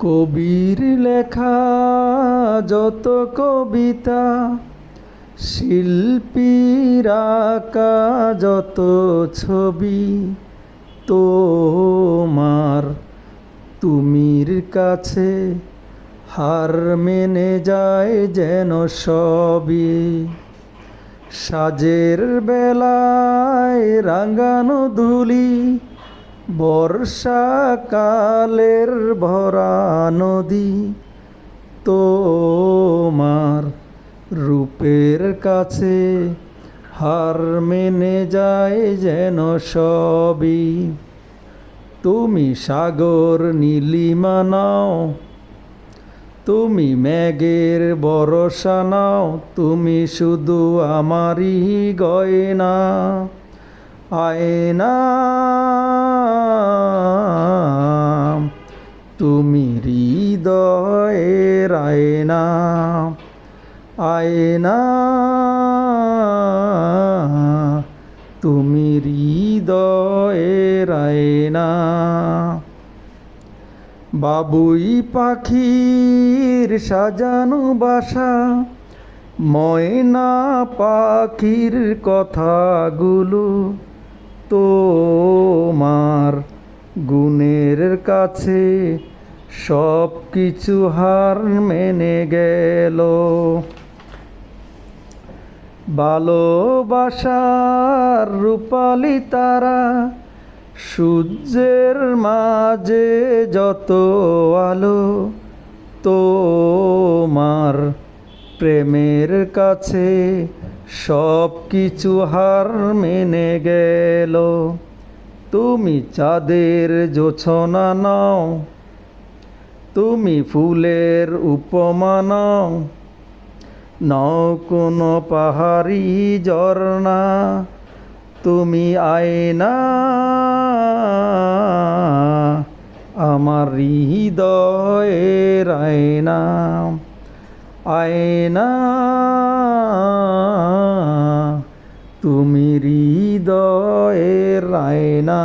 কবির লেখা যত কবিতা, শিল্পীর আঁকা যত ছবি, তোমার তুমির কাছে হার মেনে যায় যেন সবই। সাজের বেলায় রাঙানো ধুলি, বর্ষাকালের ভরা নদী, তোমার রূপের কাছে হার মেনে যায় যেন সবই। তুমি সাগর নীলিমা নাও, তুমি মেঘের বরষা নাও, তুমি শুধু আমারই গয়না। আয়না তুমি হৃদয়ের আয়না, আয়না তুমি হৃদয়ের আয়না। বাবুই পাখির সাজানো বাসা, ময়না পাখির কথাগুলো, তোমার গুণের কাছে সব কিছু হার মেনে গেল। ভালোবাসার রূপালি তারা, সূর্যের মাঝে যত আলো, তোমার প্রেমের কাছে সব কিছু হার মেনে গেল। তুমি চাঁদের জোছনা নাও, তুমি ফুলের উপমা নাও, নাও কোনো পাহাড়ি ঝর্ণা, তুমি আয়না আমার হৃদয়ের আয়না, আয়না তুমি হৃদয়ের আয়না।